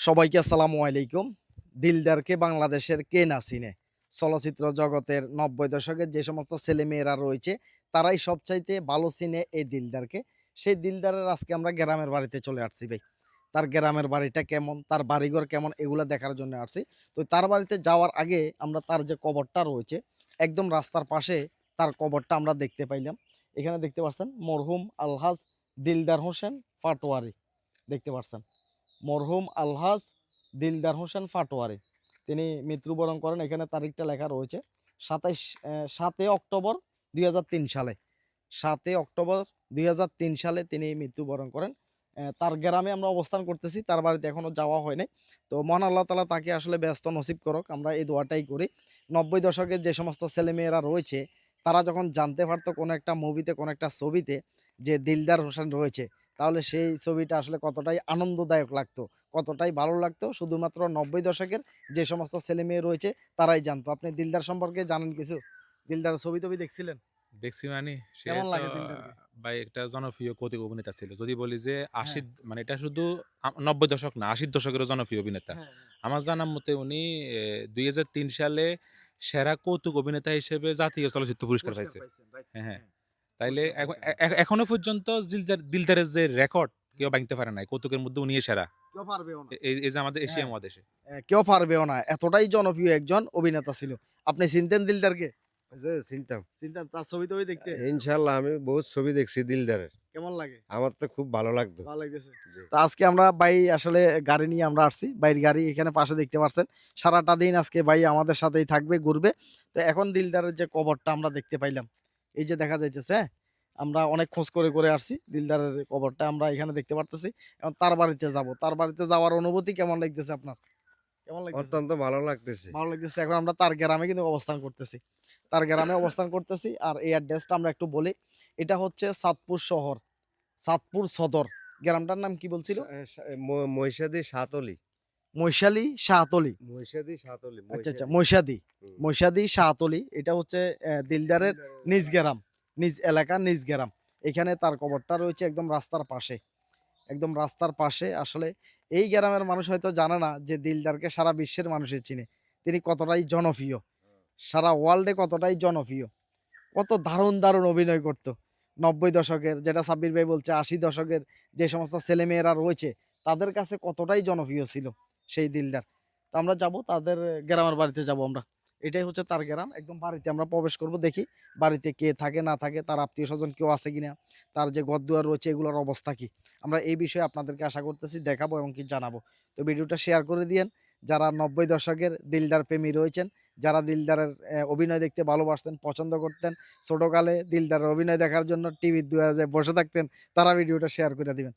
সবাইকে আসসালামু আলাইকুম। দিলদারকে বাংলাদেশের কে না চিনে? চলচ্চিত্র জগতের ৯০ দশকের যে সমস্ত ছেলেমেয়েরা রয়েছে, তারাই সবচাইতে ভালো চিনে এই দিলদারকে। সেই দিলদারের আজকে আমরা গ্রামের বাড়িতে চলে আসছি ভাই। তার গ্রামের বাড়িটা কেমন, তার বাড়িঘর কেমন এগুলা দেখার জন্য আসছি। তো তার বাড়িতে যাওয়ার আগে আমরা তার যে কবরটা রয়েছে, একদম রাস্তার পাশে তার কবরটা আমরা দেখতে পাইলাম। এখানে দেখতে পাচ্ছেন মরহুম আলহাজ দিলদার হোসেন পাটোয়ারি দেখতে পাচ্ছেন। মরহুম আলহাজ দিলদার হোসেন পাটোয়ারি তিনি মৃত্যুবরণ করেন। এখানে তারিখটা লেখা রয়েছে ৭ অক্টোবর ২০০৩ সালে। ৭ অক্টোবর ২০০৩ সালে তিনি মৃত্যুবরণ করেন। তার গ্রামে আমরা অবস্থান করতেছি, তার বাড়িতে এখনও যাওয়া হয় নাই। তো মহান আল্লাহ তাআলা তাকে আসলে ব্যস্ত নসিব করুক, আমরা এই দোয়াটাই করি। ৯০ দশকের যে সমস্ত ছেলেমেয়েরা রয়েছে, তারা যখন জানতে পারতো কোনো একটা মুভিতে, কোনো একটা ছবিতে যে দিলদার হোসেন রয়েছে, তাহলে সেই ছবিটা আসলে কতটাই আনন্দদায়ক লাগতো, কতটাই ভালো লাগতো, শুধুমাত্র ৯০ দশকের যে সমস্ত ছেলেমেয়ে রয়েছে তারাই জানতো। আপনি দিলদার সম্পর্কে জানেন কিছু? দিলদারের ছবি-টবি দেখছিলেন? দেখছি মানে সে কেমন তো লাগে দিলদারকে? ভাই একটা জনপ্রিয় কৌতুক অভিনেতা ছিল। যদি বলি যে হ্যাঁ, ৮০ মানে এটা শুধু ৯০ দশক না ৮০ দশকেরও জনপ্রিয় অভিনেতা। হ্যাঁ, আমার জানা মতে উনি ২০০৩ সালে সেরা কৌতুক অভিনেতা হিসেবে জাতীয় চলচ্চিত্র পুরস্কার পুরস্কার পাইছে। পাইছেন, রাইট। হ্যাঁ, হ্যাঁ। হ্যাঁ, তাইলে পুরস্কার এখ পাইছেন। এ এ এখনো পর্যন্ত দিলদারের যে রেকর্ড কেউ হুম, ভাঙতে পারে নাই। কৌতুকের মধ্যে উনিই সেরা। কেউ পারবেও না। এই যে আমাদের এশিয়া হ্যাঁ, মহাদেশে। কেউ পারবেও না। এতটাই জনপ্রিয় একজন অভিনেতা ছিল। আপনি চিনতেন দিলদারকে? যে চিনতাম। চিনতেন? তার ছবি-টবি দেখতেন? ইনশাআল্লাহ আমি বহুত ছবি দেখছি দিলদারের। কেমন লাগে? আমার তো খুব ভালো লাগতো। ভালো লাগতেছে? জি। তো আজকে আমরা ভাই আসলে গাড়ি নিয়ে আমরা আসছি। ভাইয়ের গাড়ি এখানে পাশে দেখতে পারছেন। সারাটা দিন আজকে ভাই আমাদের সাথেই থাকবে, ঘুরবে। তো এখন দিলদারের যে কবরটা আমরা দেখতে পাইলাম। এই যে দেখা যাইতেছে, হ্যাঁ? আমরা অনেক খোঁজ করে আসছি। দিলদারের কবরটা আমরা এখানে দেখতে পারতেছি। এখন তার বাড়িতে যাব। তার বাড়িতে যাওয়ার অনুভূতি কেমন লাগতেছে আপনার? কেমন লাগতেছে? অত্যন্ত ভালো লাগতেছে। ভালো লাগতেছে। এখন আমরা তার গ্রামে কিন্তু অবস্থান করতেছি। তার গ্রামে অবস্থান করতেছি। আর এই অ্যাড্রেসটা আমরা একটু বলি। এটা হচ্ছে চাঁদপুর শহর, চাঁদপুর সদর। গ্রামটার নাম কি বলছিল? সা সা মহিষাদী সাতলি। মৈশালী শাহতলী। মহিষাদী সাতলি, আচ্ছা, মহিষাদী। মৈশাদী। হুম। মৈশাদী শাহতলী। এটা হচ্ছে দিলদারের দিলদারের নিজ এলাকা। গ্রাম, নিজ এলাকা, নিজ গ্রাম। এখানে তার কবরটা রয়েছে একদম রাস্তার পাশে। একদম রাস্তার পাশে। আসলে এই গ্রামের মানুষ হয়তো জানে না যে দিলদারকে সারা বিশ্বের মানুষই চিনে। তিনি কতটাই জনপ্রিয়। সারা ওয়ার্ল্ডে কতটাই জনপ্রিয়। কত দারুণ অভিনয় করত। ৯০ দশকের, যেটা সাব্বির ভাই বলছে ৮০ দশকের যে সমস্ত ছেলেমেয়েরা রয়েছে, তাদের কাছে কতটাই জনপ্রিয় ছিল সেই দিলদার। তো আমরা যাবো তাদের গ্রামের বাড়িতে যাবো আমরা। এটাই হচ্ছে তার গ্রাম। একদম বাড়িতে আমরা প্রবেশ করব, দেখি বাড়িতে কে থাকে না থাকে, তার আত্মীয়স্বজন কেউ আছে কিনা, তার যে ঘরদুয়ার রয়েছে এগুলোর অবস্থা কি। আমরা এই বিষয়ে আপনাদেরকে আশা করতেছি দেখাবো এবং কি জানাবো। তো ভিডিওটা শেয়ার করে দিয়েন। যারা ৯০ দশকের দিলদার প্রেমী রয়েছেন, যারা দিলদারের অভিনয় দেখতে ভালোবাসতেন, পছন্দ করতেন, ছোটকালে দিলদারের অভিনয় দেখার জন্য টিভির দুয়ারে যেয়ে বসে থাকতেন, তারা ভিডিওটা শেয়ার করে দিবেন।